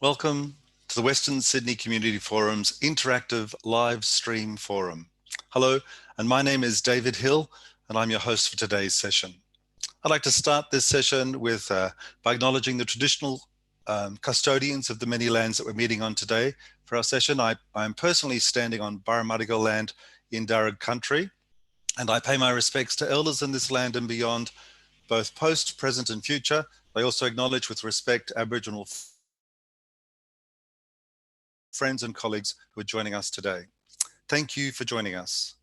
Welcome to the Western Sydney Community Forum's interactive live stream forum. Hello, and my name is David Hill, and I'm your host for today's session. I'd like to start this session by acknowledging the traditional custodians of the many lands that we're meeting on today. For our session, I'm personally standing on Barramadigal land in Darug country, and I pay my respects to elders in this land and beyond, both past, present, and future. I also acknowledge with respect Aboriginal friends and colleagues who are joining us today. Thank you for joining us.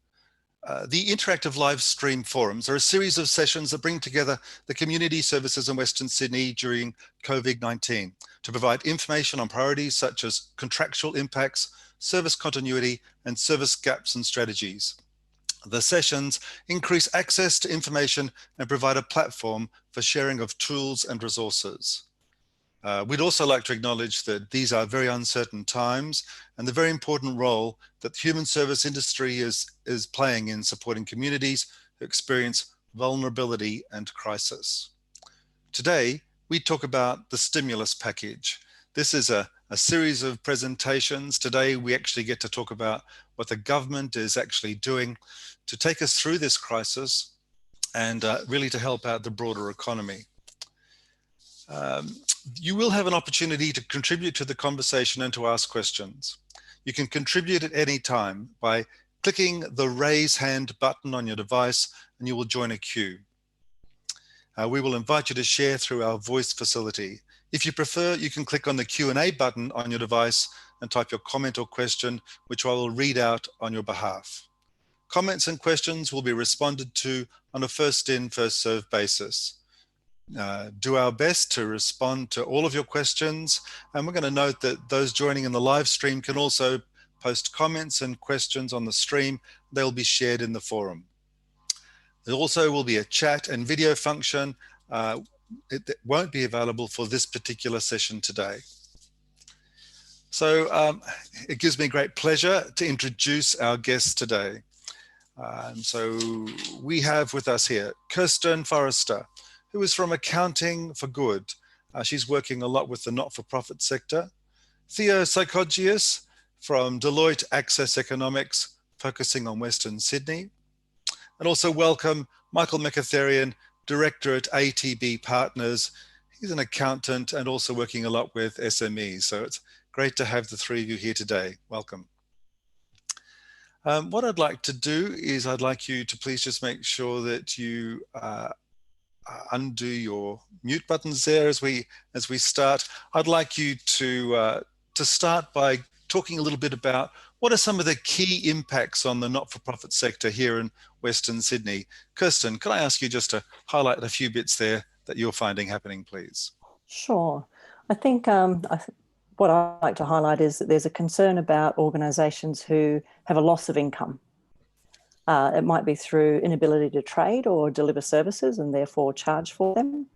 The interactive live stream forums are a series of sessions that bring together the community services in Western Sydney during COVID-19 to provide information on priorities such as contractual impacts, service continuity, and service gaps and strategies. The sessions increase access to information and provide a platform for sharing of tools and resources. We'd also like to acknowledge that these are very uncertain times and the very important role that the human service industry is playing in supporting communities who experience vulnerability and crisis. Today, we talk about the stimulus package. This is a series of presentations. Today, we actually get to talk about what the government is actually doing to take us through this crisis and really to help out the broader economy. You will have an opportunity to contribute to the conversation and to ask questions. You can contribute at any time by clicking the raise hand button on your device and you will join a queue. We will invite you to share through our voice facility. If you prefer, you can click on the Q&A button on your device and type your comment or question, which I will read out on your behalf. Comments and questions will be responded to on a first in, first served basis. Do our best to respond to all of your questions. And we're going to note that those joining in the live stream can also post comments and questions on the stream. They'll be shared in the forum. There also will be a chat and video function. It won't be available for this particular session today. So it gives me great pleasure to introduce our guests today. So we have with us here Kirsten Forrester, who is from Accounting for Good. She's working a lot with the not-for-profit sector. Theo Psychogios from Deloitte Access Economics, focusing on Western Sydney. And also welcome Michael Mekhitarian, Director at ATB Partners. He's an accountant and also working a lot with SMEs. So it's great to have the three of you here today. Welcome. What I'd like to do is I'd like you to please just make sure that you undo your mute buttons there as we start. I'd like you to start by talking a little bit about what are some of the key impacts on the not-for-profit sector here in Western Sydney. Kirsten, could I ask you just to highlight a few bits there that you're finding happening, please? Sure. I think what I like to highlight is that there's a concern about organisations who have a loss of income. It might be through inability to trade or deliver services and therefore charge for them.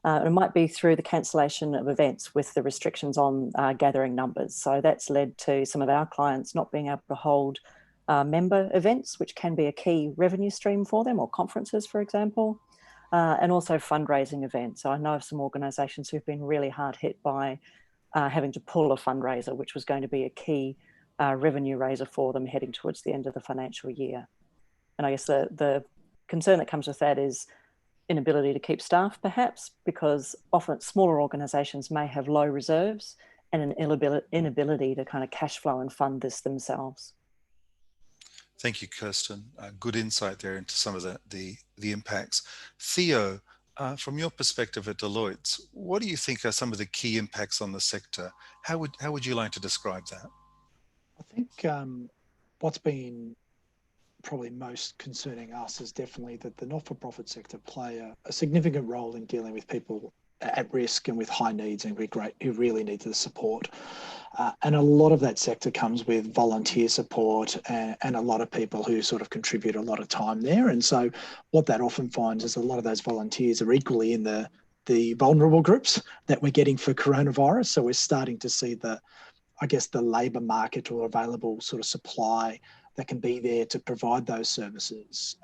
It might be through the cancellation of events with the restrictions on gathering numbers. So that's led to some of our clients not being able to hold member events, which can be a key revenue stream for them, or conferences, for example, and also fundraising events. So I know of some organisations who've been really hard hit by having to pull a fundraiser, which was going to be a key revenue raiser for them heading towards the end of the financial year. And I guess the concern that comes with that is inability to keep staff, perhaps, because often smaller organisations may have low reserves and an inability to kind of cash flow and fund this themselves. Thank you, Kirsten. Good insight there into some of the impacts. Theo, from your perspective at Deloitte, what do you think are some of the key impacts on the sector? How would you like to describe that? I think what's been probably most concerning us is definitely that the not-for-profit sector play a significant role in dealing with people at risk and with high needs and who really need the support. And a lot of that sector comes with volunteer support and a lot of people who sort of contribute a lot of time there. And so what that often finds is a lot of those volunteers are equally in the vulnerable groups that we're getting for coronavirus. So we're starting to see the labour market or available sort of supply that can be there to provide those services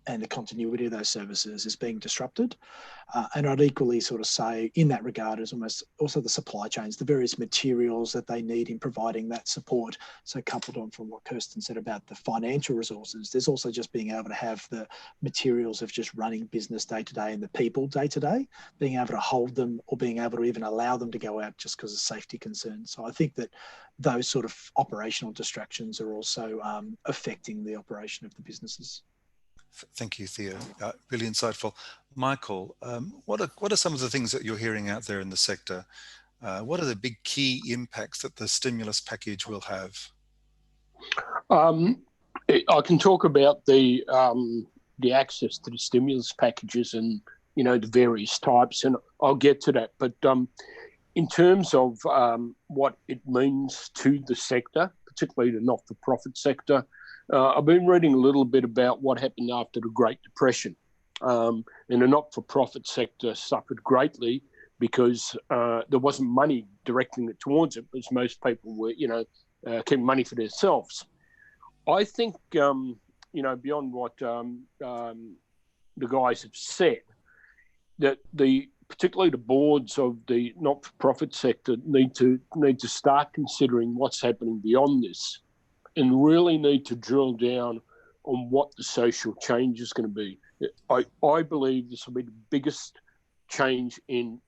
and the continuity of those services is being disrupted. And I'd equally sort of say in that regard is almost also the supply chains, the various materials that they need in providing that support. So coupled on from what Kirsten said about the financial resources, there's also just being able to have the materials of just running business day to day and the people day to day, being able to hold them or being able to even allow them to go out just because of safety concerns. So I think that those sort of operational distractions are also affecting the operation of the businesses. Thank you, Theo. Really insightful. Michael, what are some of the things that you're hearing out there in the sector? What are the big key impacts that the stimulus package will have? I can talk about the access to the stimulus packages and, you know, the various types, and I'll get to that. But in terms of what it means to the sector, particularly the not-for-profit sector, I've been reading a little bit about what happened after the Great Depression. And the not-for-profit sector suffered greatly because there wasn't money directing it towards it, because most people were, you know, keeping money for themselves. I think, you know, beyond what the guys have said, that particularly the boards of the not-for-profit sector need to start considering what's happening beyond this, and really need to drill down on what the social change is going to be. I believe this will be the biggest change in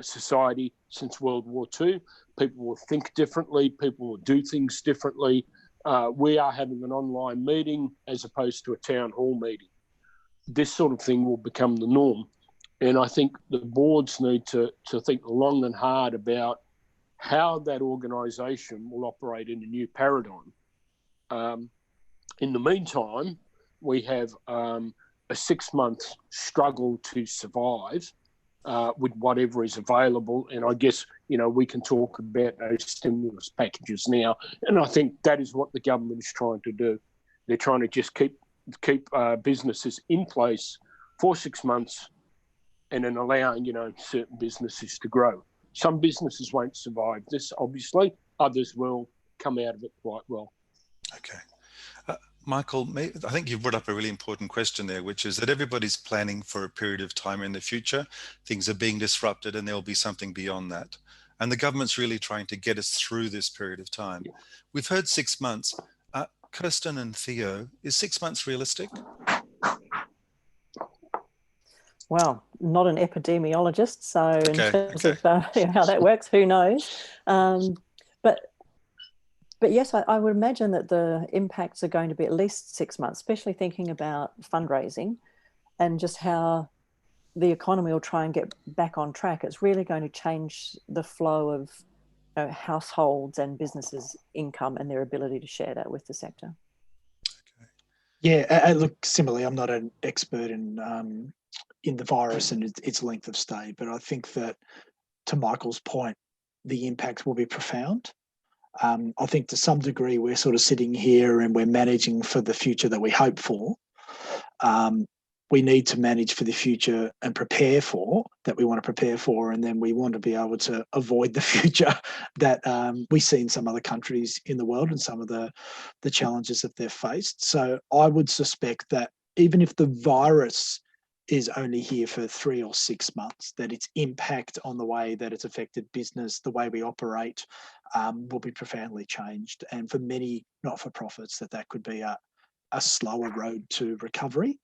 society since World War II. People will think differently. People will do things differently. We are having an online meeting as opposed to a town hall meeting. This sort of thing will become the norm. And I think the boards need to think long and hard about how that organisation will operate in a new paradigm. In the meantime, we have a 6-month struggle to survive with whatever is available. And I guess, you know, we can talk about those stimulus packages now. And I think that is what the government is trying to do. They're trying to just keep businesses in place for 6 months and then allowing, you know, certain businesses to grow. Some businesses won't survive this, obviously. Others will come out of it quite well. Okay. Michael, I think you've brought up a really important question there, which is that everybody's planning for a period of time in the future. Things are being disrupted and there'll be something beyond that. And the government's really trying to get us through this period of time. Yeah. We've heard 6 months. Kirsten and Theo, is 6 months realistic? Well, not an epidemiologist, so in terms of how that works, who knows? But yes, I would imagine that the impacts are going to be at least 6 months, especially thinking about fundraising and just how the economy will try and get back on track. It's really going to change the flow of households and businesses' income and their ability to share that with the sector. Okay. Yeah, look, similarly, I'm not an expert in the virus and its length of stay, but I think that, to Michael's point, the impact will be profound. I think to some degree we're sort of sitting here and we're managing for the future that we hope for. We need to manage for the future and prepare for that we want to prepare for, and then we want to be able to avoid the future that we see in some other countries in the world and some of the challenges that they've faced. So I would suspect that even if the virus is only here for 3 or 6 months, that its impact on the way that it's affected business, the way we operate, will be profoundly changed. And for many not-for-profits, that could be a slower road to recovery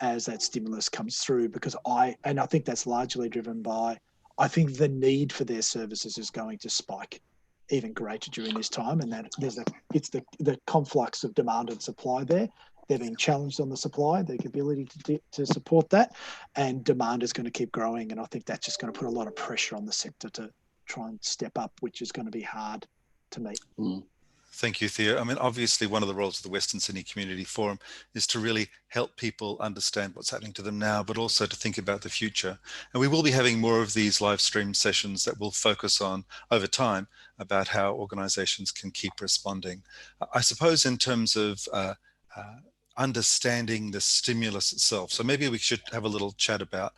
as that stimulus comes through. Because I think that's largely driven by, I think the need for their services is going to spike even greater during this time, and that it's the conflux of demand and supply there. They're being challenged on the supply, their ability to support that, and demand is going to keep growing. And I think that's just going to put a lot of pressure on the sector to try and step up, which is going to be hard to meet. Mm. Thank you, Theo. I mean, obviously, one of the roles of the Western Sydney Community Forum is to really help people understand what's happening to them now, but also to think about the future. And we will be having more of these live stream sessions that will focus on, over time, about how organisations can keep responding. I suppose in terms of understanding the stimulus itself. So maybe we should have a little chat about,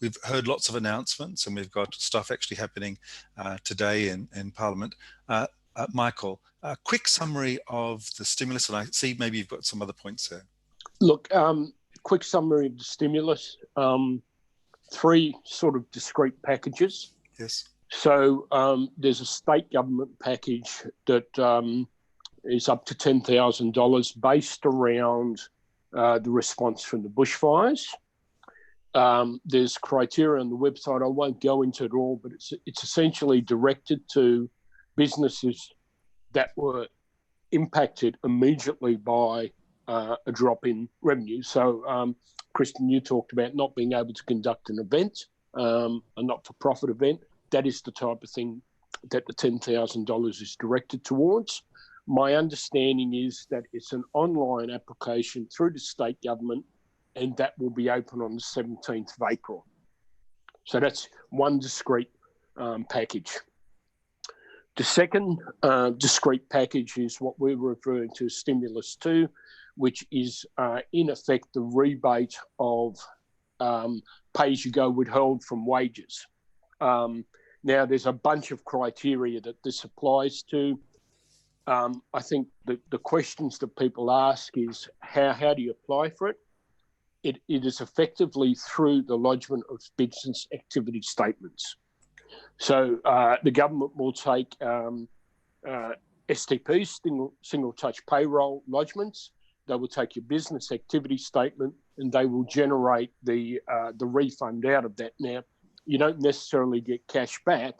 we've heard lots of announcements and we've got stuff actually happening today in Parliament. Michael, a quick summary of the stimulus, and I see maybe you've got some other points there. Look, quick summary of the stimulus. 3 sort of discrete packages. Yes. So there's a state government package that is up to $10,000 based around the response from the bushfires. There's criteria on the website. I won't go into it all, but it's essentially directed to businesses that were impacted immediately by a drop in revenue. So, Kirsten, you talked about not being able to conduct an event, a not-for-profit event. That is the type of thing that the $10,000 is directed towards. My understanding is that it's an online application through the state government, and that will be open on the 17th of April. So that's one discrete package. The second discrete package is what we're referring to as Stimulus 2, which is in effect the rebate of pay-as-you-go withheld from wages. Now, there's a bunch of criteria that this applies to. I think the questions that people ask is how do you apply for it? It is effectively through the lodgement of business activity statements. So the government will take STPs, single touch payroll lodgements. They will take your business activity statement and they will generate the refund out of that. Now, you don't necessarily get cash back,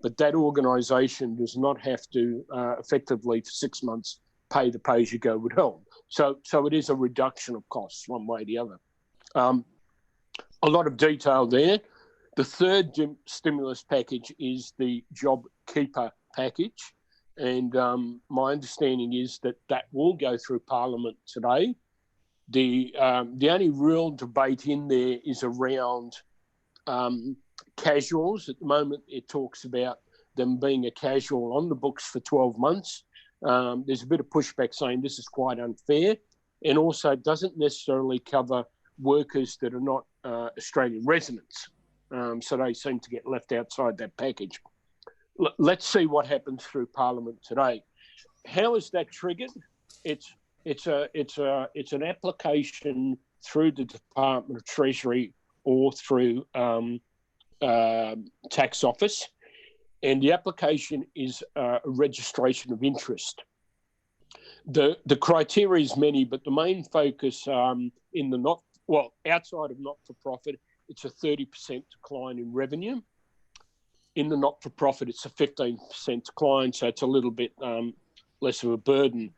but that organisation does not have to effectively for 6 months pay the pay-as-you-go withheld. So it is a reduction of costs one way or the other. A lot of detail there. The third stimulus package is the Jobkeeper package. And my understanding is that will go through Parliament today. The only real debate in there is around casuals. At the moment, it talks about them being a casual on the books for 12 months. There's a bit of pushback saying this is quite unfair, and also doesn't necessarily cover workers that are not Australian residents. So they seem to get left outside that package. Let's see what happens through Parliament today. How is that triggered? It's an application through the Department of Treasury or through tax office, and the application is a registration of interest. The criteria is many, but the main focus in the outside of not-for-profit, it's a 30% decline in revenue. In the not-for-profit, it's a 15% decline, so it's a little bit less of a burden.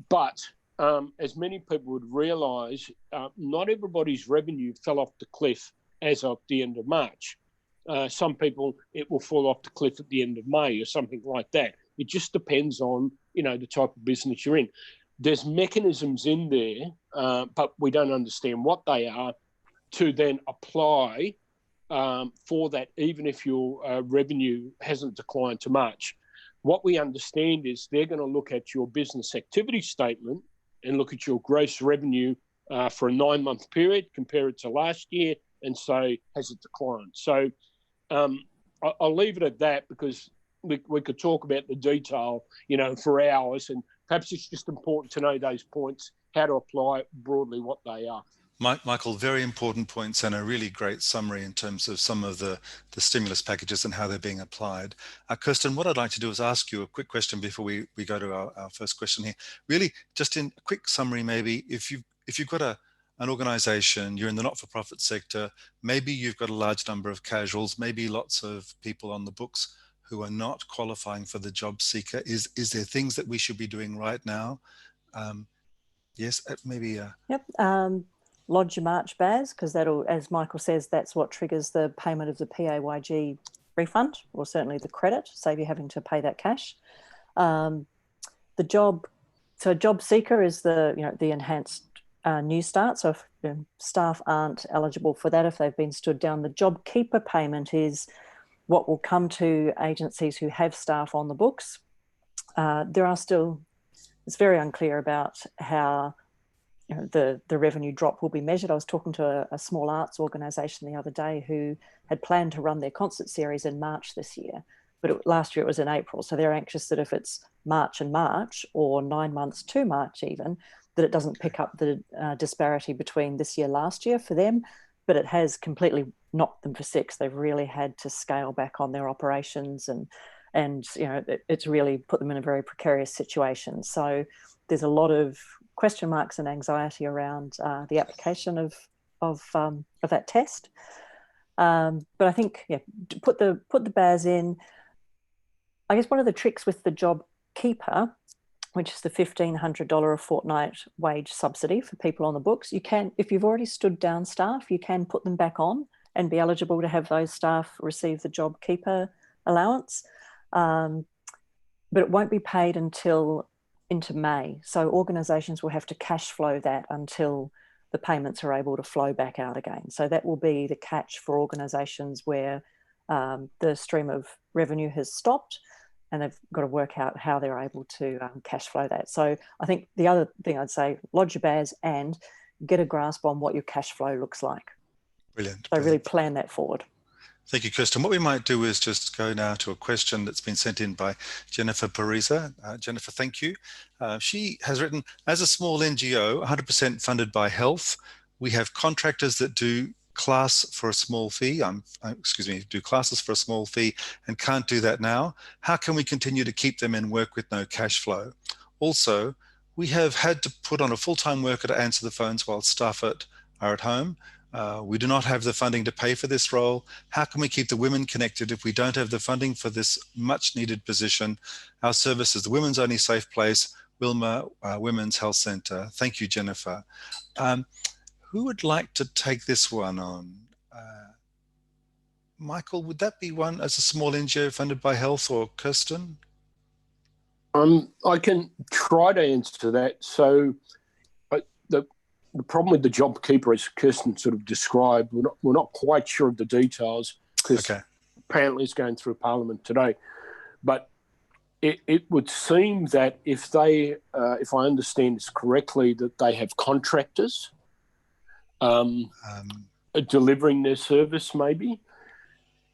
But as many people would realise, not everybody's revenue fell off the cliff as of the end of March. Some people, it will fall off the cliff at the end of May or something like that. It just depends on, the type of business you're in. There's mechanisms in there, but we don't understand what they are, to then apply for that, even if your revenue hasn't declined too much. What we understand is they're going to look at your business activity statement and look at your gross revenue for a 9-month period, compare it to last year, and say, has it declined? So I'll leave it at that, because we could talk about the detail, for hours, and perhaps it's just important to know those points, how to apply broadly what they are. Michael, very important points and a really great summary in terms of some of the stimulus packages and how they're being applied. Kirsten, what I'd like to do is ask you a quick question before we go to our first question here. Really, just in a quick summary, maybe, if you've got an organisation, you're in the not-for-profit sector, maybe you've got a large number of casuals, maybe lots of people on the books who are not qualifying for the Jobseeker. Is there things that we should be doing right now? Yes, maybe. Yep. Lodge your March BAS, because that'll, as Michael says, that's what triggers the payment of the PAYG refund, or certainly the credit, save you having to pay that cash. Jobseeker is the enhanced New Start. So if staff aren't eligible for that, if they've been stood down, the Jobkeeper payment is what will come to agencies who have staff on the books. It's very unclear about how the revenue drop will be measured. I was talking to a small arts organisation the other day who had planned to run their concert series in March this year, but last year it was in April. So they're anxious that if it's March and March, or 9 months to March even, that it doesn't pick up the disparity between this year, last year for them, but it has completely knocked them for six. They've really had to scale back on their operations, and you know, it's really put them in a very precarious situation. So there's a lot of question marks and anxiety around the application of that test. But I think, yeah, to put the BAS in. I guess one of the tricks with the Jobkeeper, which is the $1,500 a fortnight wage subsidy for people on the books, you can, if you've already stood down staff, you can put them back on and be eligible to have those staff receive the Jobkeeper allowance. But it won't be paid until into May. So organisations will have to cash flow that until the payments are able to flow back out again. So that will be the catch for organisations where the stream of revenue has stopped, and they've got to work out how they're able to cash flow that. So I think the other thing I'd say, lodge your BAS and get a grasp on what your cash flow looks like. Brilliant. So really plan that forward. Thank you, Kirsten. What we might do is just go now to a question that's been sent in by Jennifer Parisa. Jennifer, thank you. She has written, as a small NGO, 100% funded by health, we have contractors that do class for a small fee, do classes for a small fee and can't do that now. How can we continue to keep them in work with no cash flow? Also, we have had to put on a full-time worker to answer the phones while staff are at home. We do not have the funding to pay for this role. How can we keep the women connected if we don't have the funding for this much needed position? Our service is the women's only safe place, Wilma Women's Health Centre. Thank you, Jennifer. Who would like to take this one on? Michael, would that be one as a small NGO funded by health, or Kirsten? I can try to answer that. So the problem with the Jobkeeper, as Kirsten sort of described, we're not quite sure of the details, because apparently it's going through Parliament today. But it would seem that if I understand this correctly, that they have contractors delivering their service maybe.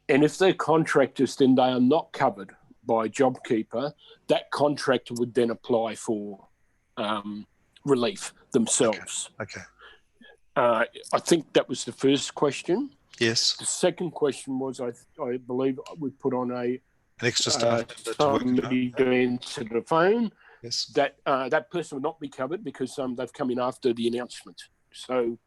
And if they're contractors, then they are not covered by Jobkeeper. That contractor would then apply for relief themselves. Okay. I think that was the first question. Yes. The second question was, I believe we put on an extra staff somebody to answer the phone. Yes. That person would not be covered because they've come in after the announcement. So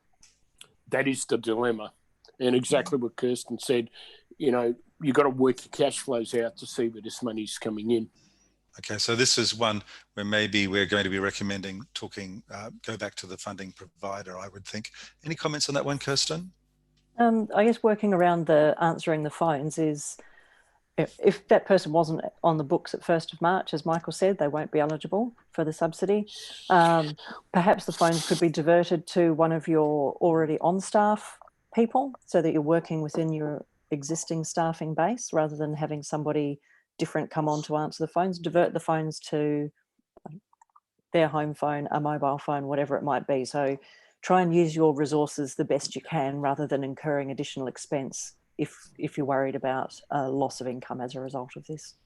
that is the dilemma. And exactly what Kirsten said, you know, you've got to work your cash flows out to see where this money's coming in. Okay, so this is one where maybe we're going to be recommending go back to the funding provider, I would think. Any comments on that one, Kirsten? I guess working around the answering the phones is, if that person wasn't on the books at 1st of March, as Michael said, they won't be eligible for the subsidy. Perhaps the phones could be diverted to one of your already on staff people, so that you're working within your existing staffing base rather than having somebody different come on to answer the phones. Divert the phones to their home phone, a mobile phone, whatever it might be. So try and use your resources the best you can rather than incurring additional expense if you're worried about a loss of income as a result of this.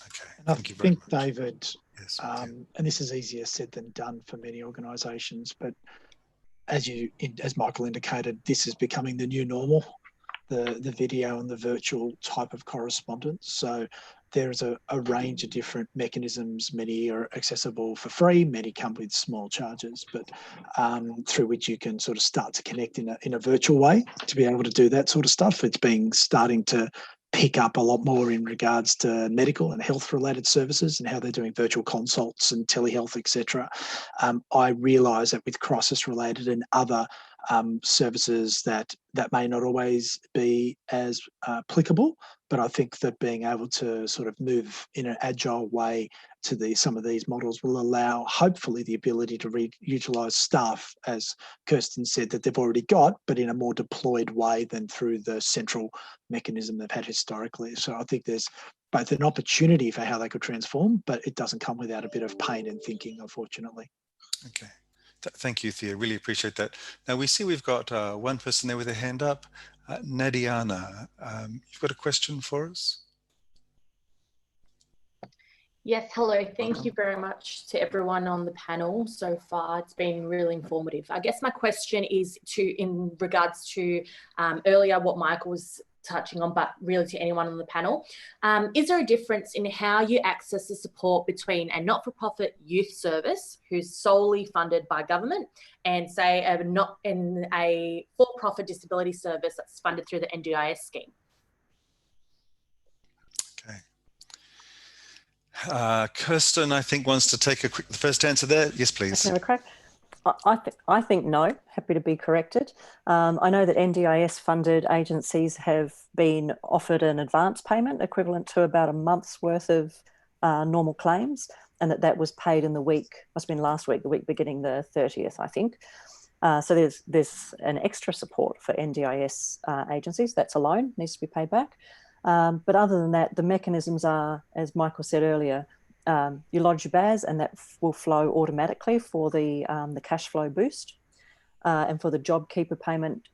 Okay, thank you very much. David, yes, and this is easier said than done for many organisations, but as Michael indicated, this is becoming the new normal, the video and the virtual type of correspondence. So there's a range of different mechanisms. Many are accessible for free, many come with small charges, but through which you can sort of start to connect in a virtual way to be able to do that sort of stuff. It's starting to pick up a lot more in regards to medical and health related services and how they're doing virtual consults and telehealth, etc. I realise that with crisis related and other services that may not always be as applicable, but I think that being able to sort of move in an agile way to some of these models will allow, hopefully, the ability to utilise staff, as Kirsten said, that they've already got, but in a more deployed way than through the central mechanism they've had historically. So I think there's both an opportunity for how they could transform, but it doesn't come without a bit of pain and thinking, unfortunately. Okay. Thank you, Theo. Really appreciate that. Now we see we've got one person there with their hand up. Nadiana, you've got a question for us? Yes, hello. Thank you very much to everyone on the panel so far. It's been really informative. I guess my question is in regards to earlier what Michael was touching on, but really to anyone on the panel. Is there a difference in how you access the support between a not-for-profit youth service who's solely funded by government and say a for-profit disability service that's funded through the NDIS scheme? Kirsten, I think, wants to take the first answer there. Yes, please. Have a crack. I think no. Happy to be corrected. I know that NDIS funded agencies have been offered an advance payment equivalent to about a month's worth of normal claims, and that was paid in the week, must have been last week, the week beginning the 30th, I think. So there's an extra support for NDIS agencies. That's a loan, needs to be paid back. But other than that, the mechanisms are, as Michael said earlier, you lodge your BAS and that will flow automatically for the cash flow boost. And for the JobKeeper payment,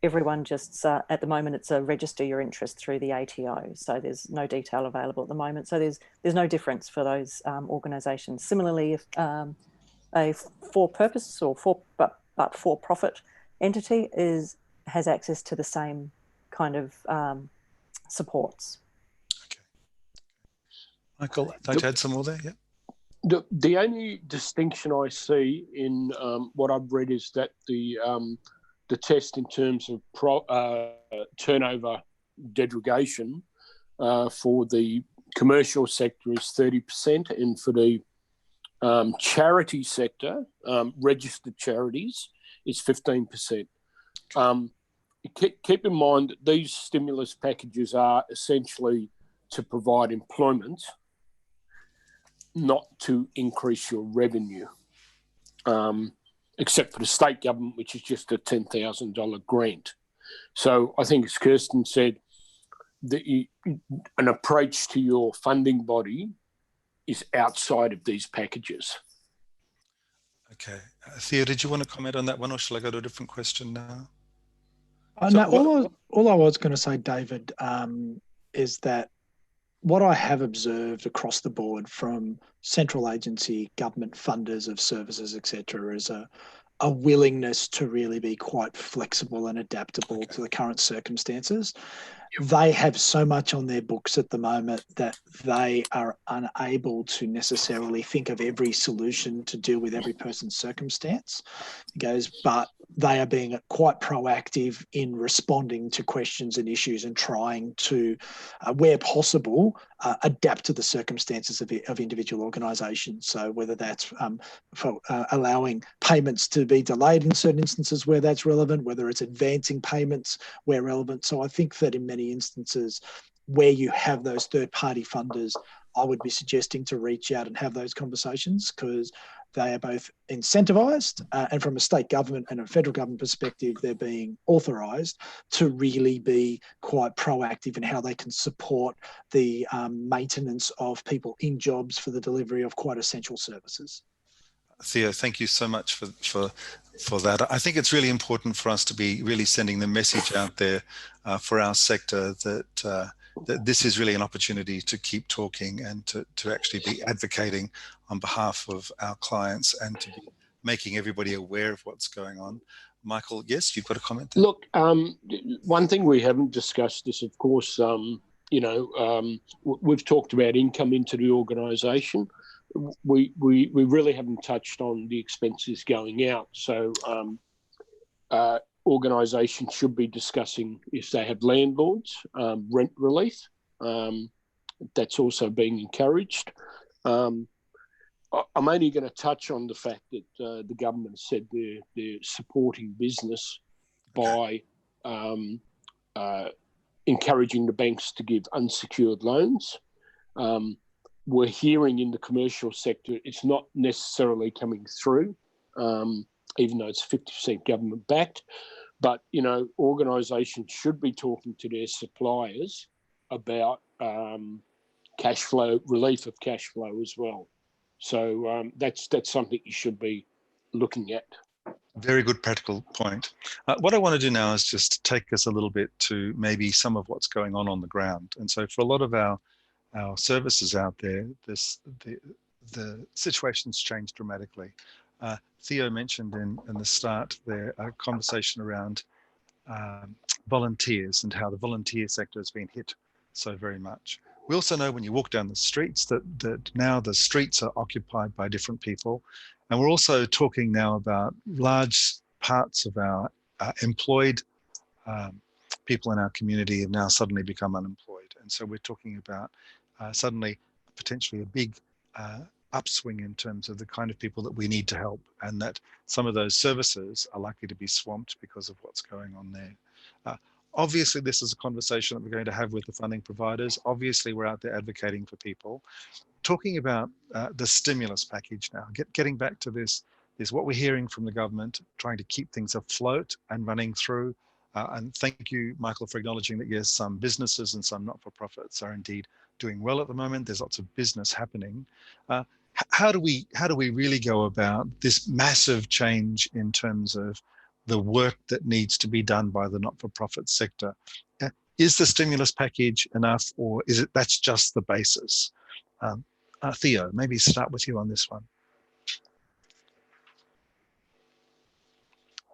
everyone just, at the moment, it's a register your interest through the ATO. So there's no detail available at the moment. So there's no difference for those organisations. Similarly, if a for-purpose or for-profit entity has access to the same kind of supports. Okay. Michael, I'd like to add some more there. Yeah. The only distinction I see in what I've read is that the test in terms of turnover degradation for the commercial sector is 30%, and for the charity sector, registered charities, is 15%. Keep in mind that these stimulus packages are essentially to provide employment, not to increase your revenue, except for the state government, which is just a $10,000 grant. So I think, as Kirsten said, an approach to your funding body is outside of these packages. Okay. Theo, did you want to comment on that one, or shall I go to a different question now? No, all I was going to say, David, is that what I have observed across the board from central agency, government funders of services, etc., is a willingness to really be quite flexible and adaptable to the current circumstances. They have so much on their books at the moment that they are unable to necessarily think of every solution to deal with every person's circumstance. But they are being quite proactive in responding to questions and issues and trying to, where possible, adapt to the circumstances of individual organisations. So whether that's for allowing payments to be delayed in certain instances where that's relevant, whether it's advancing payments where relevant. So I think that in many instances where you have those third-party funders, I would be suggesting to reach out and have those conversations, because they are both incentivised and from a state government and a federal government perspective, they're being authorised to really be quite proactive in how they can support the maintenance of people in jobs for the delivery of quite essential services. Theo, thank you so much for that. I think it's really important for us to be really sending the message out there for our sector that this is really an opportunity to keep talking and to actually be advocating on behalf of our clients and to be making everybody aware of what's going on. Michael, yes, you've got a comment there? Look, one thing we haven't discussed is, of course, we've talked about income into the organisation. We really haven't touched on the expenses going out. So organisations should be discussing if they have landlords, rent relief. That's also being encouraged. I'm only going to touch on the fact that the government said they're supporting business by encouraging the banks to give unsecured loans. We're hearing in the commercial sector it's not necessarily coming through, even though it's 50% government backed. But, organisations should be talking to their suppliers about cash flow, relief of cash flow as well. So that's something you should be looking at. Very good practical point. What I want to do now is just take us a little bit to maybe some of what's going on the ground. And so for a lot of our our services out there, the situation's changed dramatically. Theo mentioned in the start there a conversation around volunteers and how the volunteer sector has been hit so very much. We also know when you walk down the streets that now the streets are occupied by different people. And we're also talking now about large parts of our employed people in our community have now suddenly become unemployed. And so we're talking about suddenly potentially a big upswing in terms of the kind of people that we need to help, and that some of those services are likely to be swamped because of what's going on there. Obviously, this is a conversation that we're going to have with the funding providers. Obviously, we're out there advocating for people. Talking about the stimulus package now, getting back to this is what we're hearing from the government, trying to keep things afloat and running through. And thank you, Michael, for acknowledging that, yes, some businesses and some not-for-profits are indeed doing well at the moment. There's lots of business happening. How do we really go about this massive change in terms of the work that needs to be done by the not-for-profit sector? Is the stimulus package enough, or is it that's just the basis? Theo, maybe start with you on this one.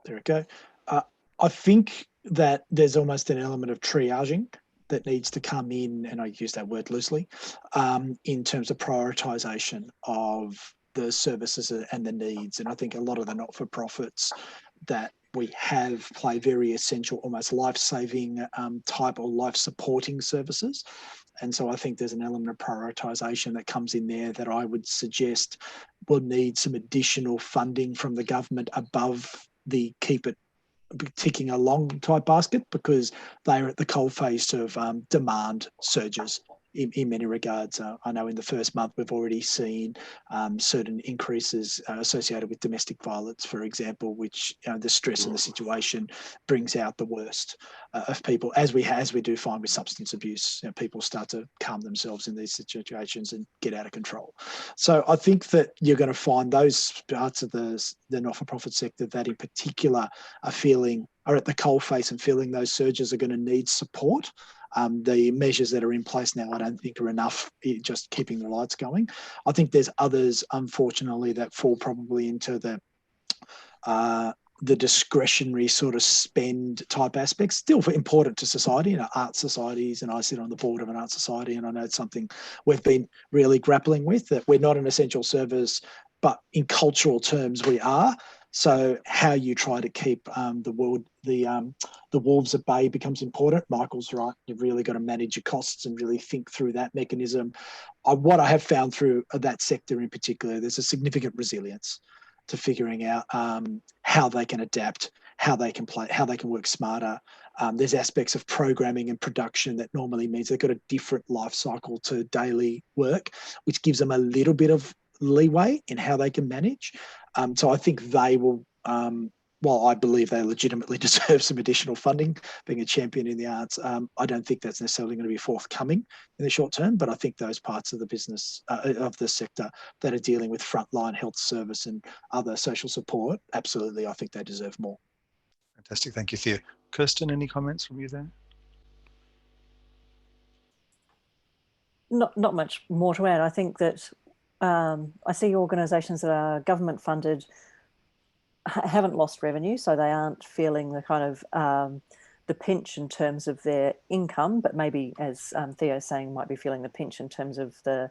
There we go. I think that there's almost an element of triaging that needs to come in, and I use that word loosely, in terms of prioritisation of the services and the needs. And I think a lot of the not-for-profits that we have play very essential, almost life-saving type or life-supporting services. And so I think there's an element of prioritisation that comes in there that I would suggest will need some additional funding from the government above the keep it ticking along type basket, because they're at the coalface of demand surges in many regards. I know in the first month we've already seen certain increases associated with domestic violence, for example, which the stress of the situation brings out the worst of people, as we do find with substance abuse. People start to calm themselves in these situations and get out of control. So I think that you're going to find those parts of the not-for-profit sector that in particular are at the coalface and feeling those surges are going to need support. The measures that are in place now, I don't think are enough, just keeping the lights going. I think there's others, unfortunately, that fall probably into the discretionary sort of spend type aspects, still important to society, art societies, and I sit on the board of an art society, and I know it's something we've been really grappling with, that we're not an essential service, but in cultural terms we are. So how you try to keep the wolves at bay becomes important. Michael's right. You've really got to manage your costs and really think through that mechanism. What I have found through that sector in particular, there's a significant resilience to figuring out how they can adapt, how they can play, how they can work smarter. There's aspects of programming and production that normally means they've got a different life cycle to daily work, which gives them a little bit of leeway in how they can manage. So I think they will, while I believe they legitimately deserve some additional funding, being a champion in the arts, I don't think that's necessarily going to be forthcoming in the short term, but I think those parts of the business, of the sector that are dealing with frontline health service and other social support, absolutely, I think they deserve more. Fantastic, thank you, Theo. Kirsten, any comments from you there? Not much more to add. I think that I see organisations that are government funded haven't lost revenue, so they aren't feeling the kind of the pinch in terms of their income, but maybe, as Theo's saying, might be feeling the pinch in terms of the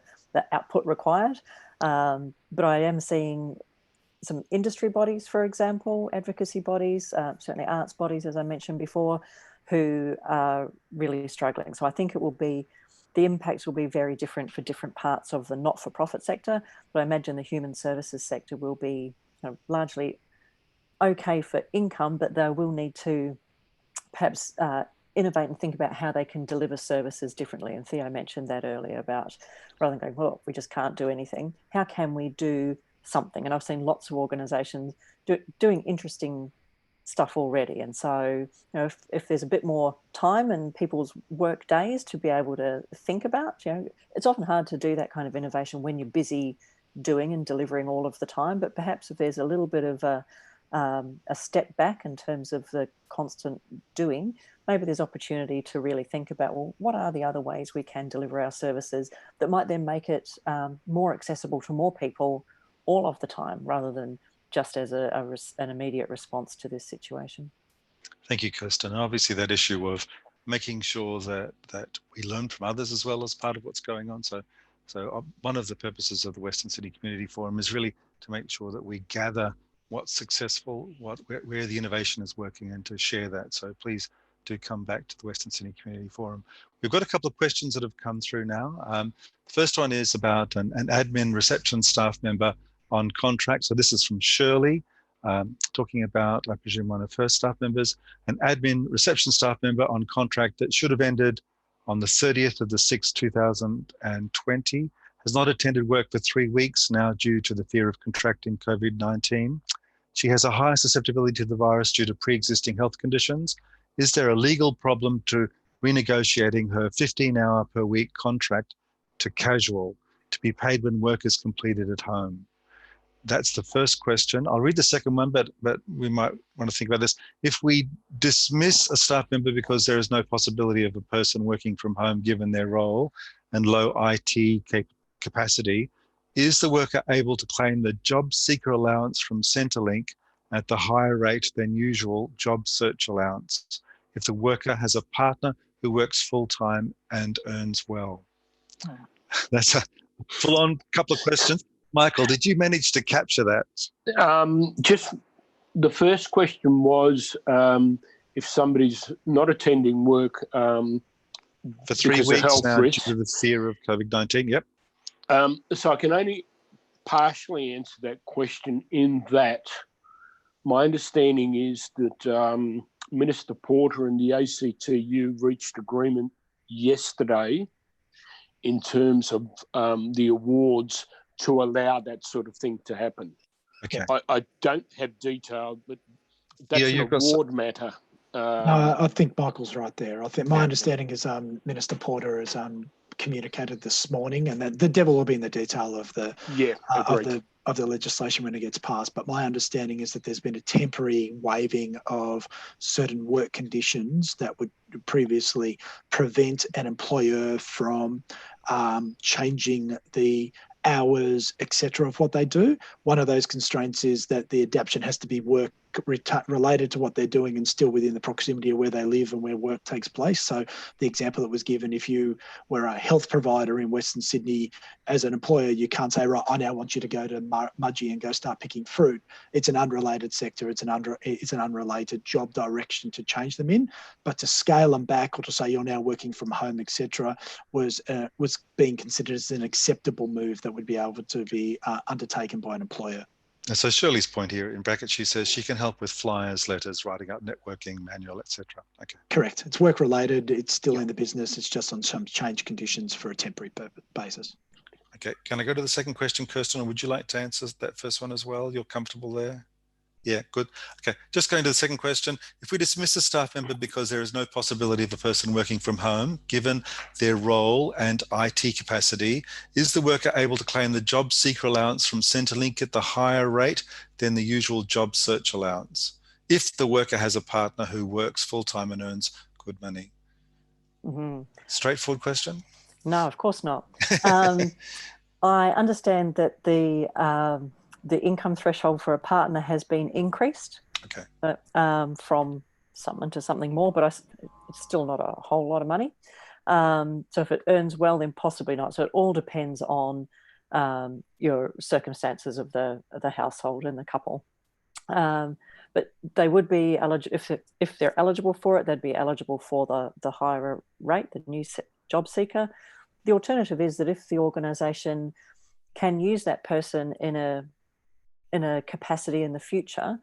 output required. But I am seeing some industry bodies, for example, advocacy bodies, certainly arts bodies, as I mentioned before, who are really struggling. So I think the impacts will be very different for different parts of the not-for-profit sector, but I imagine the human services sector will be largely okay for income, but they will need to perhaps innovate and think about how they can deliver services differently. And Theo mentioned that earlier about, rather than going, well, we just can't do anything, how can we do something? And I've seen lots of organisations doing interesting stuff already. And so, if there's a bit more time in people's work days to be able to think about, it's often hard to do that kind of innovation when you're busy doing and delivering all of the time. But perhaps if there's a little bit of a step back in terms of the constant doing, maybe there's opportunity to really think about, well, what are the other ways we can deliver our services that might then make it more accessible to more people all of the time, rather than just as an immediate response to this situation. Thank you, Kirsten. And obviously that issue of making sure that we learn from others as well as part of what's going on. So one of the purposes of the Western Sydney Community Forum is really to make sure that we gather what's successful, where the innovation is working, and to share that. So please do come back to the Western Sydney Community Forum. We've got a couple of questions that have come through now. The first one is about an admin reception staff member on contract. So this is from Shirley, talking about, I presume, one of her staff members, an admin reception staff member on contract that should have ended on the 30th of the 6th, 2020, has not attended work for 3 weeks now due to the fear of contracting COVID-19. She has a high susceptibility to the virus due to pre-existing health conditions. Is there a legal problem to renegotiating her 15-hour per week contract to casual to be paid when work is completed at home? That's the first question. I'll read the second one, but we might want to think about this. If we dismiss a staff member because there is no possibility of a person working from home given their role and low IT capacity, is the worker able to claim the Jobseeker allowance from Centerlink at the higher rate than usual job search allowance if the worker has a partner who works full-time and earns well? That's a full-on couple of questions. Michael, did you manage to capture that? Just the first question was if somebody's not attending work for 3 weeks now due to the fear of COVID-19, yep. So I can only partially answer that question in that my understanding is that Minister Porter and the ACTU reached agreement yesterday in terms of the awards to allow that sort of thing to happen. Okay. I don't have detail, but that's an award matter. No, I think Michael's right there. I think my understanding is Minister Porter has communicated this morning, and that the devil will be in the detail of the of the legislation when it gets passed. But my understanding is that there's been a temporary waiving of certain work conditions that would previously prevent an employer from changing the hours, etc., of what they do. One of those constraints is that the adaptation has to be work related to what they're doing and still within the proximity of where they live and where work takes place. So the example that was given, if you were a health provider in Western Sydney, as an employer, you can't say, right, I now want you to go to Mudgee and go start picking fruit. It's an unrelated sector. It's an unrelated job direction to change them in. But to scale them back or to say you're now working from home, etc., was being considered as an acceptable move that would be able to be undertaken by an employer. And so Shirley's point here in brackets, she says she can help with flyers, letters, writing up networking, manual, etc. Okay. Correct. It's work related. It's still in the business. It's just on some change conditions for a temporary basis. Okay. Can I go to the second question, Kirsten, or would you like to answer that first one as well? You're comfortable there? Yeah, good. Okay, just going to the second question. If we dismiss a staff member because there is no possibility of a person working from home, given their role and IT capacity, is the worker able to claim the Jobseeker allowance from Centerlink at the higher rate than the usual job search allowance, if the worker has a partner who works full-time and earns good money? Mm-hmm. Straightforward question? No, of course not. I understand that the income threshold for a partner has been increased, from something to something more, but it's still not a whole lot of money. So if it earns well, then possibly not. So it all depends on your circumstances of the household and the couple. But they would be eligible, if they're eligible for it, they'd be eligible for the higher rate, the new Jobseeker. The alternative is that if the organisation can use that person in a capacity in the future,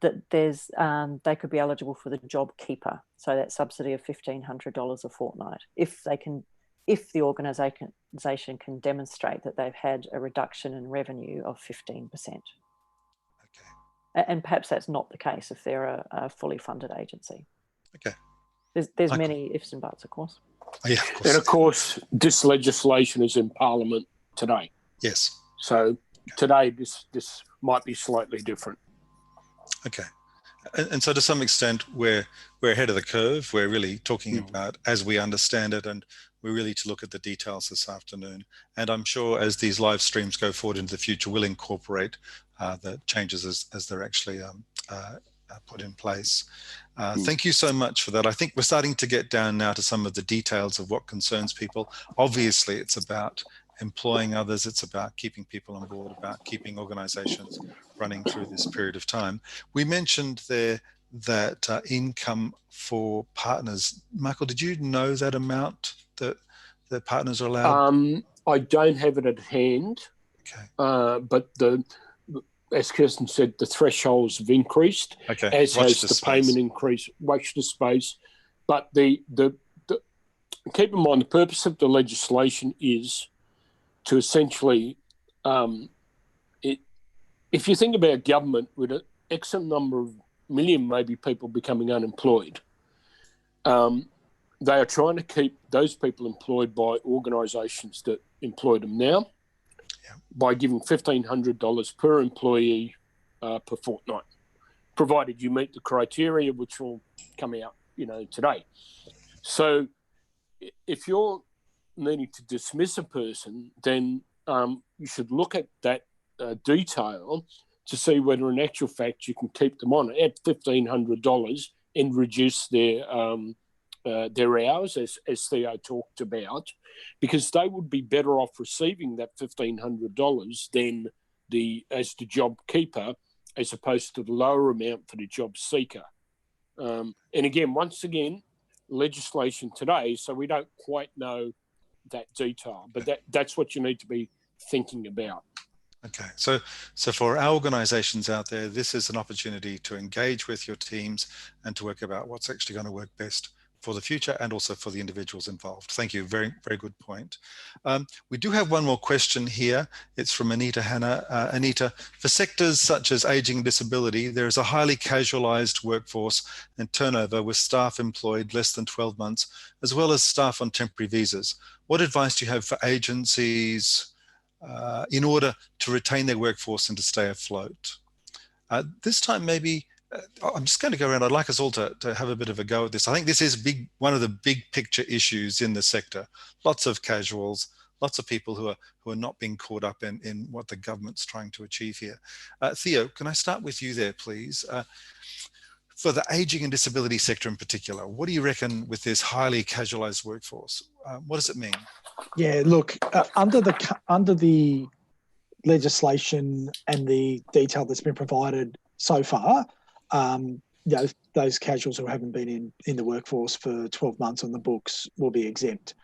that there's they could be eligible for the Jobkeeper, so that subsidy of $1,500 a fortnight, if the organisation can demonstrate that they've had a reduction in revenue of 15%. Okay. And perhaps that's not the case if they're a fully funded agency. Okay. There's many ifs and buts, of course. Oh, yeah, of course. And of course, this legislation is in Parliament today. Yes. So today, this might be slightly different. Okay. And so to some extent, we're ahead of the curve. We're really talking about as we understand it, and we're really to look at the details this afternoon. And I'm sure as these live streams go forward into the future, we'll incorporate the changes as they're actually put in place. Thank you so much for that. I think we're starting to get down now to some of the details of what concerns people. Obviously, it's about employing others. It's about keeping people on board, about keeping organizations running through this period of time. We mentioned there that income for partners. Michael, did you know that amount that partners are allowed? I don't have it at hand. Okay. But as Kirsten said, the thresholds have increased, okay. as has the payment increase. Watch the space. But the keep in mind, the purpose of the legislation is to essentially, if you think about government with an X number of million maybe people becoming unemployed, they are trying to keep those people employed by organisations that employ them now by giving $1,500 per employee per fortnight, provided you meet the criteria, which will come out, today. So if you're needing to dismiss a person, then you should look at that detail to see whether in actual fact you can keep them on at $1,500 and reduce their hours, as Theo talked about, because they would be better off receiving that $1,500 than as the job keeper, as opposed to the lower amount for the job seeker. And again, once again, legislation today, so we don't quite know that detail, but that's what you need to be thinking about. Okay, so for our organisations out there, this is an opportunity to engage with your teams and to work about what's actually going to work best for the future and also for the individuals involved. Thank you, very, very good point. We do have one more question here. It's from Anita Hanna. Anita, for sectors such as ageing and disability, there is a highly casualised workforce and turnover with staff employed less than 12 months, as well as staff on temporary visas. What advice do you have for agencies in order to retain their workforce and to stay afloat? This time, maybe, I'm just going to go around. I'd like us all to have a bit of a go at this. I think this is one of the big picture issues in the sector. Lots of casuals, lots of people who are not being caught up in what the government's trying to achieve here. Theo, can I start with you there, please? For the ageing and disability sector in particular, what do you reckon with this highly casualised workforce? What does it mean? Yeah, look, under the legislation and the detail that's been provided so far, those casuals who haven't been in the workforce for 12 months on the books will be exempt.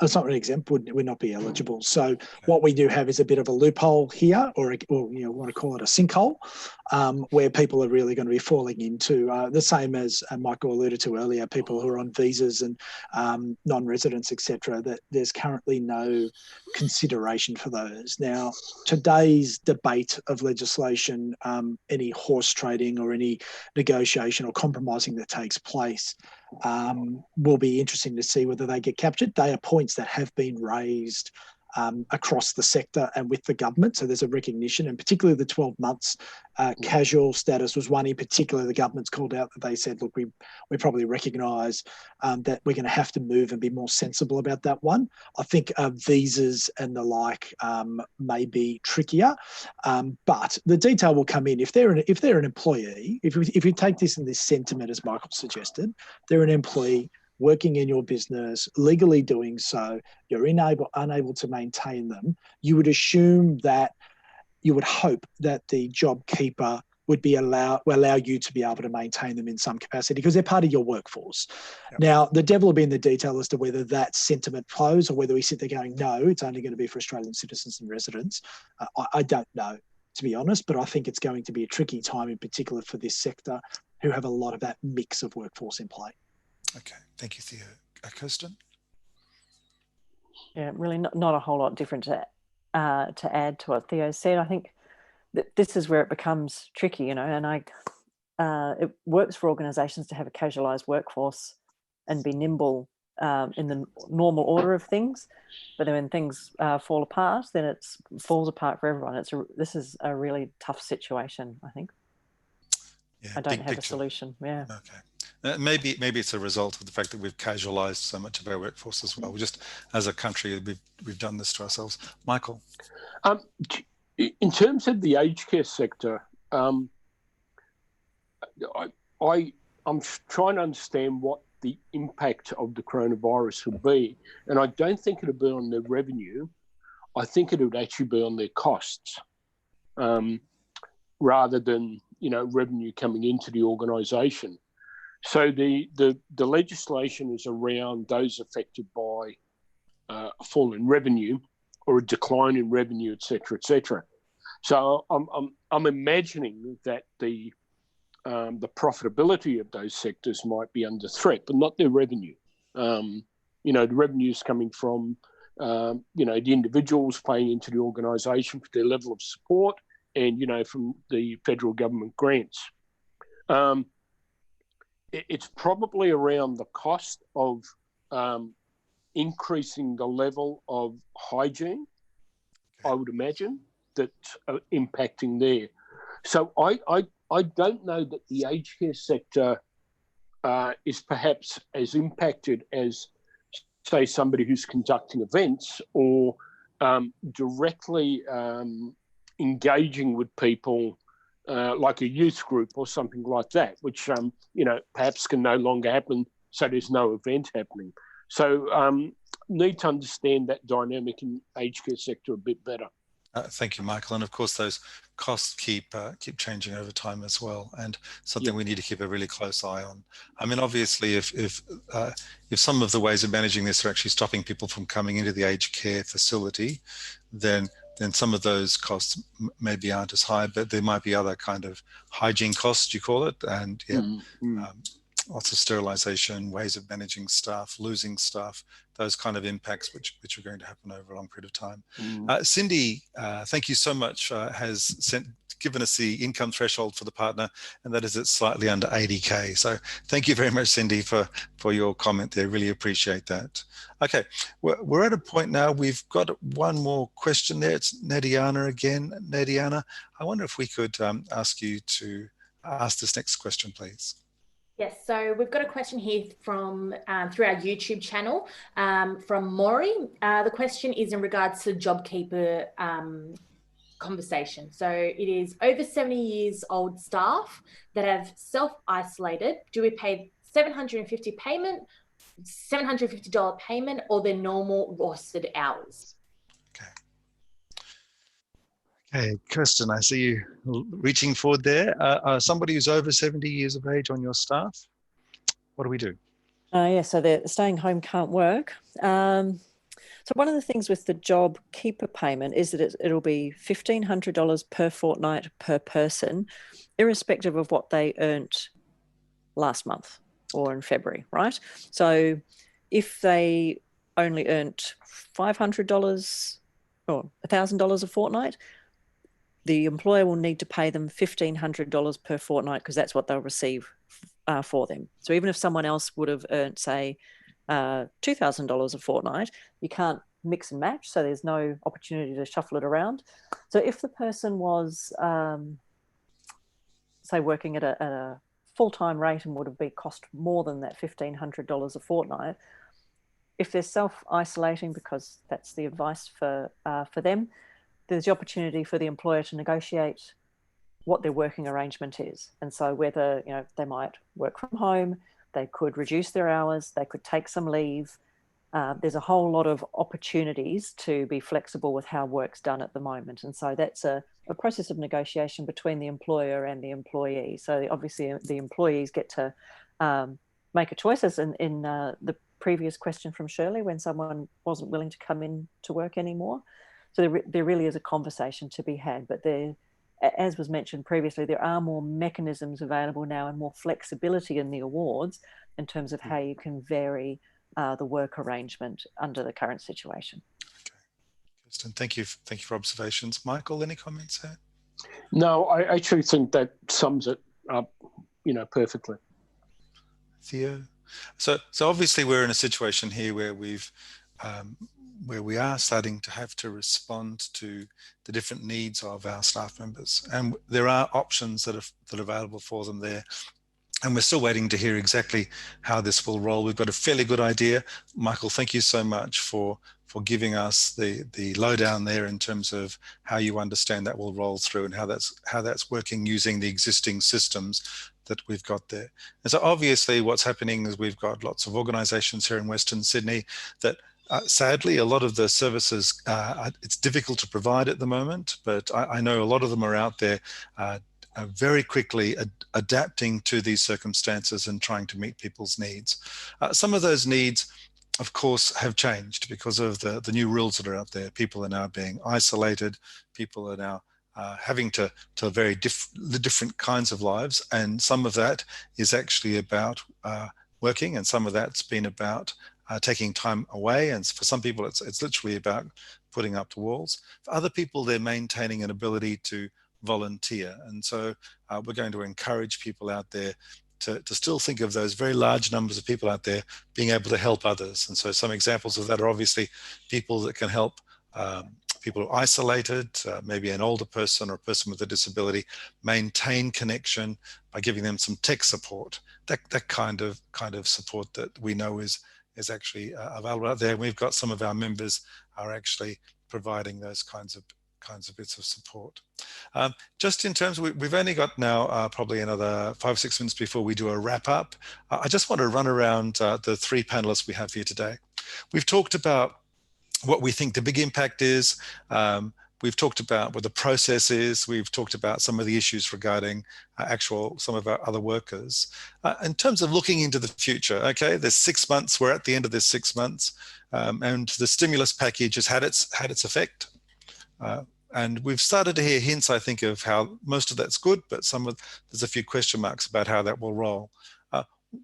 It's not really exempt, would not be eligible. So what we do have is a bit of a loophole here, or want to call it a sinkhole, where people are really going to be falling into the same as Michael alluded to earlier, people who are on visas and non-residents, etc. That there's currently no consideration for those. Now, today's debate of legislation, any horse trading or any negotiation or compromising that takes place, will be interesting to see whether they get captured. They are points that have been raised across the sector and with the government. So there's a recognition, and particularly the 12 months casual status was one in particular the government's called out, that they said, look, we probably recognise that we're going to have to move and be more sensible about that one. I think visas and the like may be trickier, but the detail will come in. If they're an employee, if you take this in this sentiment, as Michael suggested, they're an employee working in your business, legally doing so, you're unable to maintain them, you would assume that, you would hope that the job keeper would allow you to be able to maintain them in some capacity because they're part of your workforce. Yep. Now, the devil will be in the detail as to whether that sentiment flows or whether we sit there going, no, it's only going to be for Australian citizens and residents. I don't know, to be honest, but I think it's going to be a tricky time in particular for this sector who have a lot of that mix of workforce in play. Okay, thank you, Theo. Kirsten? Yeah, really not a whole lot different to add to what Theo said. I think that this is where it becomes tricky, and it works for organisations to have a casualised workforce and be nimble in the normal order of things. But then when things fall apart, then it falls apart for everyone. This is a really tough situation, I think. Yeah, I don't big have a picture. solution. Yeah. Okay. Maybe it's a result of the fact that we've casualized so much of our workforce as well. Just as a country, we've done this to ourselves. Michael. In terms of the aged care sector, I'm trying to understand what the impact of the coronavirus will be, and I don't think it'll be on their revenue. I think it would actually be on their costs, rather than revenue coming into the organisation. So the legislation is around those affected by a fall in revenue or a decline in revenue, et cetera. So I'm imagining that the profitability of those sectors might be under threat, but not their revenue. The revenue is coming from the individuals paying into the organisation for their level of support, and from the federal government grants. It's probably around the cost of increasing the level of hygiene, I would imagine, that's impacting there. So I don't know that the aged care sector is perhaps as impacted as, say, somebody who's conducting events or directly engaging with people like a youth group or something like that, which, perhaps can no longer happen, so there's no event happening. So need to understand that dynamic in aged care sector a bit better. Thank you, Michael. And of course, those costs keep changing over time as well, and something we need to keep a really close eye on. I mean, obviously, if some of the ways of managing this are actually stopping people from coming into the aged care facility, then some of those costs maybe aren't as high, but there might be other kind of hygiene costs, you call it, and lots of sterilisation, ways of managing staff, losing staff, those kind of impacts which are going to happen over a long period of time. Cindy, thank you so much, has given us the income threshold for the partner, and that is at slightly under 80K. So thank you very much, Cindy, for your comment there. Really appreciate that. Okay, we're at a point now. We've got one more question there. It's Nadiana again. Nadiana, I wonder if we could ask you to ask this next question, please. Yes, so we've got a question here from through our YouTube channel from Maury. The question is in regards to Jobkeeper conversation. So it is over 70 years old staff that have self-isolated. Do we pay $750 payment or their normal rostered hours? Okay, Kirsten, I see you reaching forward there. Somebody who's over 70 years of age on your staff, what do we do? So they're staying home, can't work. So one of the things with the Jobkeeper payment is that it'll be $1,500 per fortnight per person, irrespective of what they earned last month or in February, right? So if they only earned $500 or $1,000 a fortnight, the employer will need to pay them $1,500 per fortnight because that's what they'll receive for them. So even if someone else would have earned, say, $2,000 a fortnight, you can't mix and match, so there's no opportunity to shuffle it around. So if the person was, say, working at a full-time rate and would have been cost more than that $1,500 a fortnight, if they're self-isolating, because that's the advice for them, there's the opportunity for the employer to negotiate what their working arrangement is. And so whether, they might work from home, they could reduce their hours, they could take some leave. There's a whole lot of opportunities to be flexible with how work's done at the moment. And so that's a process of negotiation between the employer and the employee. So obviously the employees get to make a choice, as in the previous question from Shirley, when someone wasn't willing to come in to work anymore. So there really is a conversation to be had, but as was mentioned previously, there are more mechanisms available now and more flexibility in the awards in terms of how you can vary the work arrangement under the current situation. Okay, Kirsten, thank you for observations. Michael, any comments there? No, I actually think that sums it up, perfectly. Theo? So obviously we're in a situation here where where we are starting to have to respond to the different needs of our staff members. And there are options that are available for them there. And we're still waiting to hear exactly how this will roll. We've got a fairly good idea. Michael, thank you so much for giving us the lowdown there in terms of how you understand that will roll through and how that's working using the existing systems that we've got there. And so obviously what's happening is we've got lots of organisations here in Western Sydney that sadly, a lot of the services, it's difficult to provide at the moment, but I know a lot of them are out there very quickly adapting to these circumstances and trying to meet people's needs. Some of those needs, of course, have changed because of the new rules that are out there. People are now being isolated. People are now having to very different kinds of lives. And some of that is actually about working, and some of that's been about taking time away. And for some people, it's literally about putting up the walls. For other people, they're maintaining an ability to volunteer. And so we're going to encourage people out there to still think of those very large numbers of people out there being able to help others. And so some examples of that are obviously people that can help people who are isolated, maybe an older person or a person with a disability, maintain connection by giving them some tech support. That kind of support that we know is actually available out there. And we've got some of our members are actually providing those kinds of bits of support. Just in terms of, we've only got now probably another 5 or 6 minutes before we do a wrap up. I just want to run around the 3 panelists we have here today. We've talked about what we think the big impact is. We've talked about what the process is. We've talked about some of the issues regarding some of our other workers. In terms of looking into the future, okay, there's 6 months, we're at the end of this 6 months, and the stimulus package has had its effect. And we've started to hear hints, I think, of how most of that's good, but there's a few question marks about how that will roll.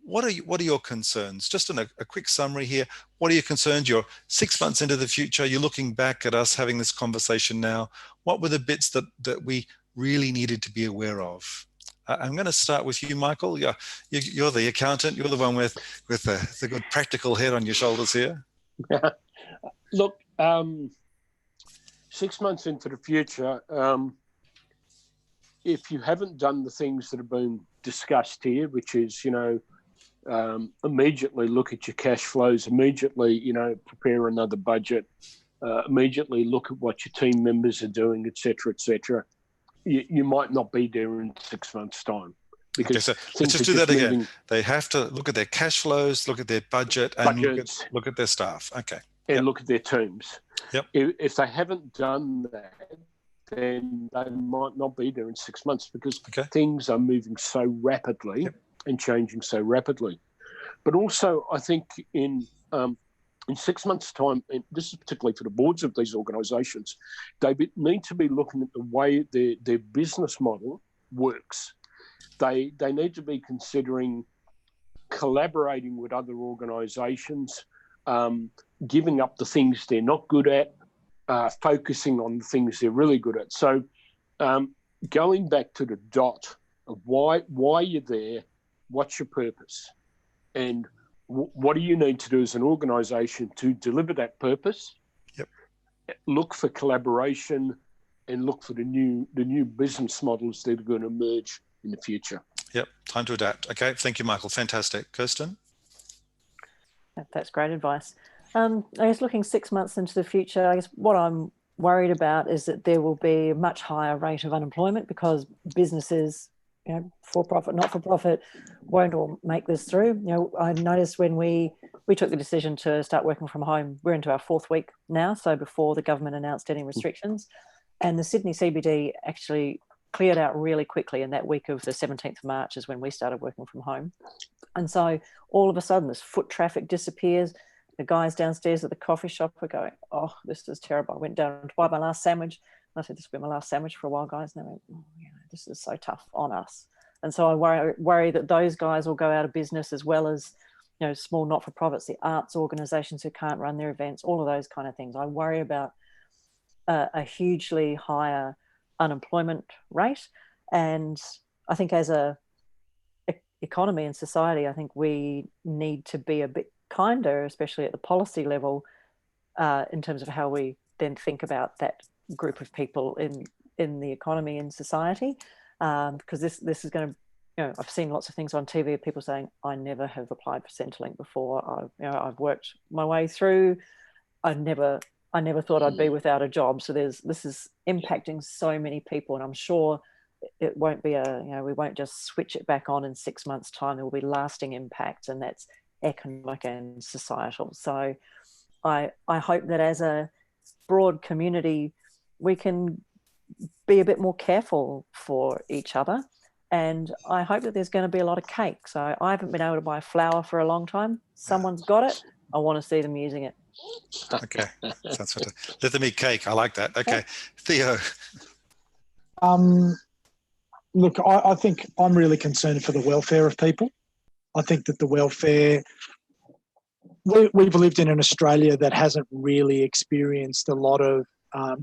What are your concerns? Just in a quick summary here, what are your concerns? You're 6 months into the future, you're looking back at us having this conversation now. What were the bits that we really needed to be aware of? I'm going to start with you, Michael. You're the accountant. You're the one with the good practical head on your shoulders here. Look, 6 months into the future, if you haven't done the things that have been discussed here, which is, immediately look at your cash flows, immediately, prepare another budget, immediately look at what your team members are doing, et cetera, you might not be there in 6 months' time. Because okay, so let's just do that again. They have to look at their cash flows, look at their budget, and look at their staff. Okay. And look at their teams. Yep. If they haven't done that, then they might not be there in 6 months because things are moving so rapidly and changing so rapidly. But also, I think in 6 months' time, and this is particularly for the boards of these organisations, they need to be looking at the way their business model works. They need to be considering collaborating with other organisations, giving up the things they're not good at, focusing on the things they're really good at. So going back to the dot of why you're there, what's your purpose, and what do you need to do as an organisation to deliver that purpose? Yep. Look for collaboration and look for the new business models that are going to emerge in the future. Yep, time to adapt. Okay, thank you, Michael. Fantastic. Kirsten? That's great advice. I guess looking 6 months into the future, I guess what I'm worried about is that there will be a much higher rate of unemployment because businesses, for-profit, not-for-profit, won't all make this through. I noticed when we took the decision to start working from home, we're into our 4th week now, so before the government announced any restrictions, and the Sydney CBD actually cleared out really quickly, and that week of the 17th of March is when we started working from home. And so all of a sudden this foot traffic disappears. The guys downstairs at the coffee shop are going, oh, this is terrible. I went down to buy my last sandwich. I said, this will be my last sandwich for a while, guys. And they went, oh, this is so tough on us. And so I worry that those guys will go out of business, as well as, small not-for-profits, the arts organisations who can't run their events, all of those kind of things. I worry about a hugely higher unemployment rate. And I think as a economy and society, I think we need to be a bit kinder, especially at the policy level, in terms of how we then think about that group of people in the economy and society, because this is going to, I've seen lots of things on TV of people saying, I never have applied for Centerlink before. I've worked my way through. I never thought I'd be without a job. So this is impacting so many people, and I'm sure it won't be we won't just switch it back on in 6 months' time. There will be lasting impacts, and that's economic and societal. So I hope that as a broad community, we can be a bit more careful for each other. And I hope that there's going to be a lot of cake. So I haven't been able to buy flour for a long time. Someone's got it. I want to see them using it. Okay, sounds good. Let them eat cake. I like that. Okay, Theo. Look, I think I'm really concerned for the welfare of people. I think that the welfare, we've lived in an Australia that hasn't really experienced a lot of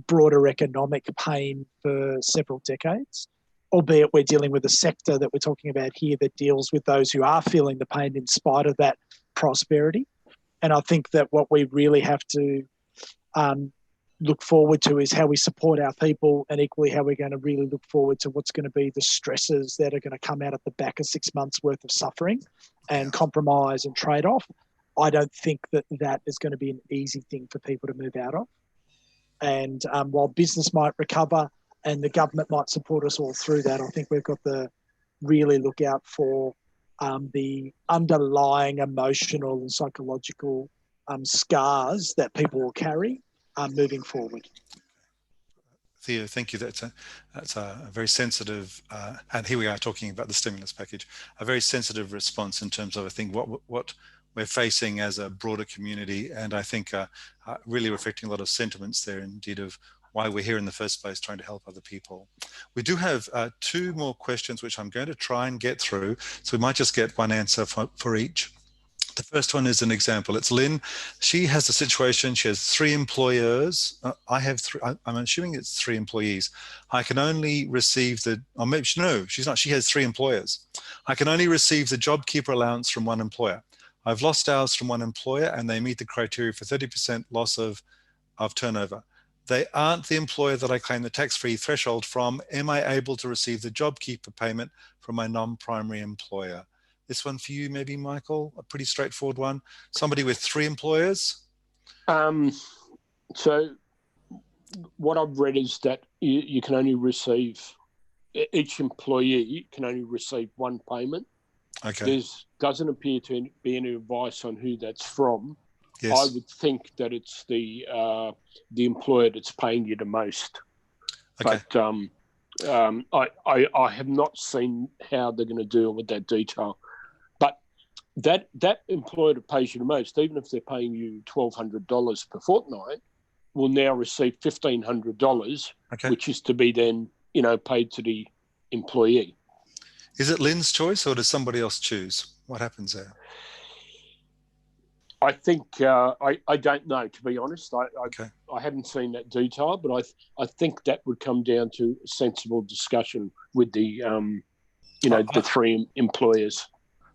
broader economic pain for several decades, albeit we're dealing with a sector that we're talking about here that deals with those who are feeling the pain in spite of that prosperity. And I think that what we really have to look forward to is how we support our people, and equally how we're going to really look forward to what's going to be the stresses that are going to come out at the back of 6 months worth of suffering and compromise and trade-off. I don't think that is going to be an easy thing for people to move out of. And while business might recover and the government might support us all through that, I think we've got to really look out for the underlying emotional and psychological scars that people will carry moving forward. Theo, thank you. That's a very sensitive, and here we are talking about the stimulus package, a very sensitive response in terms of, I think, what we're facing as a broader community, and I think really reflecting a lot of sentiments there, indeed, of why we're here in the first place, trying to help other people. We do have 2 more questions, which I'm going to try and get through, so we might just get one answer for each. The first one is an example. It's Lynn. She has a situation. She has 3 employers. I have 3. I'm assuming it's 3 employees. I can only receive she's not. She has 3 employers. I can only receive the JobKeeper allowance from one employer. I've lost hours from one employer, and they meet the criteria for 30% loss of turnover. They aren't the employer that I claim the tax-free threshold from. Am I able to receive the JobKeeper payment from my non-primary employer? This one for you, maybe, Michael, a pretty straightforward one. Somebody with 3 employers. So what I've read is that you can only receive, each employee can only receive one payment. Okay. There doesn't appear to be any advice on who that's from. Yes. I would think that it's the employer that's paying you the most. Okay. But I have not seen how they're going to deal with that detail. But that employer that pays you the most, even if they're paying you $1,200 per fortnight, will now receive $1,500, which is to be then paid to the employee. Is it Lynn's choice, or does somebody else choose? What happens there? I think I don't know, to be honest. I haven't seen that detail, but I think that would come down to a sensible discussion with the the 3 employers.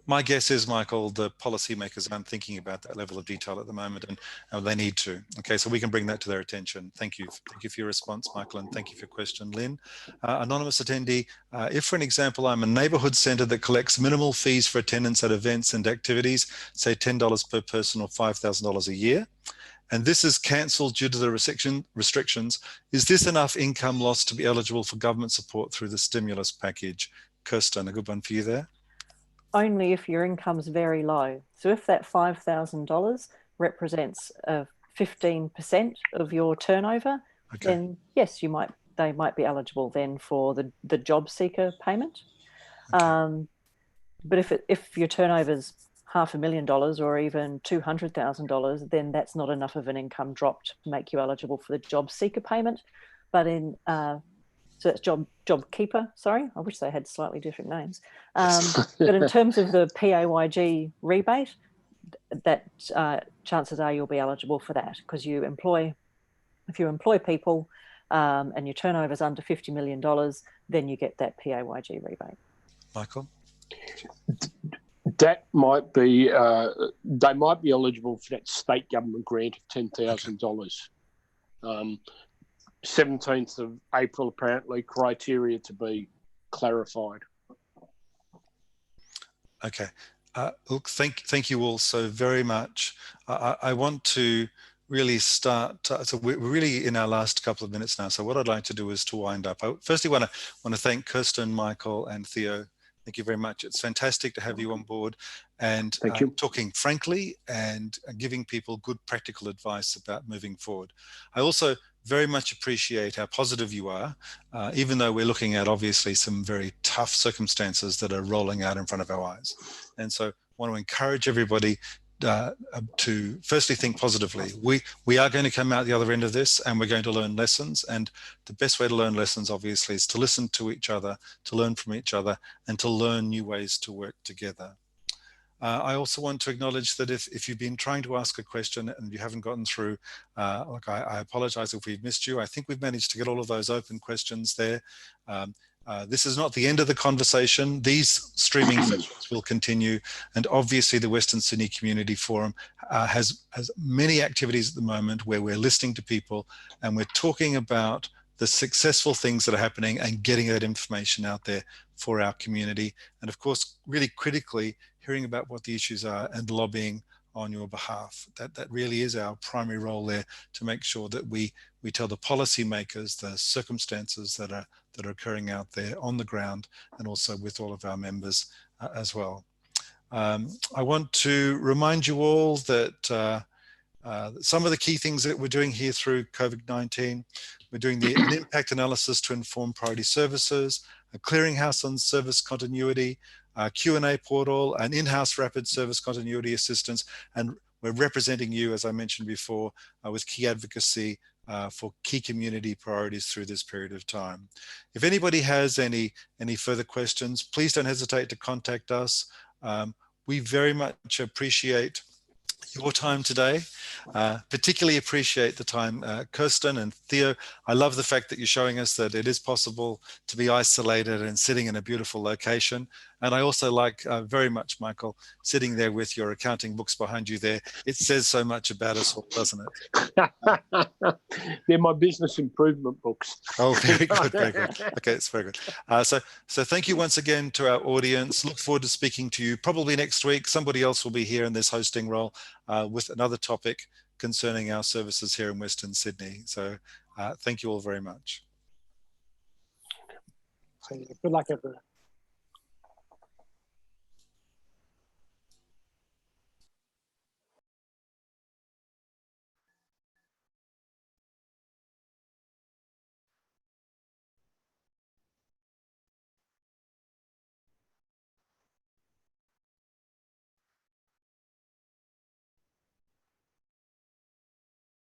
My guess is, Michael, the policymakers aren't thinking about that level of detail at the moment, and they need to. Okay, so we can bring that to their attention. Thank you. Thank you for your response, Michael, and thank you for your question, Lynn. Anonymous attendee, if, for an example, I'm a neighbourhood centre that collects minimal fees for attendance at events and activities, say $10 per person or $5,000 a year, and this is cancelled due to the restrictions, is this enough income loss to be eligible for government support through the stimulus package? Kirsten, a good one for you there. Only if your income's very low. So if that $5,000 represents 15% of your turnover, then yes, they might be eligible then for the Jobseeker payment. But if your turnover's $500,000 or even $200,000, then that's not enough of an income drop to make you eligible for the Jobseeker payment. But so that's JobKeeper, sorry. I wish they had slightly different names. But in terms of the PAYG rebate, that chances are you'll be eligible for that, because if you employ people and your turnover is under $50 million, then you get that PAYG rebate. Michael? That might be, they might be eligible for that state government grant of $10,000. 17th of April, apparently, criteria to be clarified. Okay. Look, thank you all so very much. I want to really start. So we're really in our last couple of minutes now. So what I'd like to do is to wind up. I firstly want to thank Kirsten, Michael, and Theo. Thank you very much. It's fantastic to have you on board and talking frankly and giving people good practical advice about moving forward. I also very much appreciate how positive you are, even though we're looking at obviously some very tough circumstances that are rolling out in front of our eyes. And so I want to encourage everybody to firstly think positively. We are going to come out the other end of this and we're going to learn lessons, and the best way to learn lessons obviously is to listen to each other, to learn from each other, and to learn new ways to work together. I also want to acknowledge that if you've been trying to ask a question and you haven't gotten through, look, I apologize if we've missed you. I think we've managed to get all of those open questions there. This is not the end of the conversation. These streaming sessions will continue, and obviously the Western Sydney Community Forum has many activities at the moment where we're listening to people and we're talking about the successful things that are happening and getting that information out there for our community. And of course, really critically, hearing about what the issues are and lobbying on your behalf. That really is our primary role there, to make sure that we tell the policymakers the circumstances that are occurring out there on the ground, and also with all of our members as well. I want to remind you all that some of the key things that we're doing here through COVID-19, we're doing an impact analysis to inform priority services, a clearinghouse on service continuity, Q&A portal, an in-house rapid service continuity assistance, and we're representing you, as I mentioned before, with key advocacy for key community priorities through this period of time. If anybody has any further questions, please don't hesitate to contact us. We very much appreciate your time today, particularly appreciate the time, Kirsten and Theo. I love the fact that you're showing us that it is possible to be isolated and sitting in a beautiful location. And I also like very much, Michael, sitting there with your accounting books behind you there. It says so much about us all, doesn't it? They're my business improvement books. Oh, very good, very good. Okay, it's very good. So thank you once again to our audience. Look forward to speaking to you probably next week. Somebody else will be here in this hosting role with another topic concerning our services here in Western Sydney. So thank you all very much. Good luck, everyone.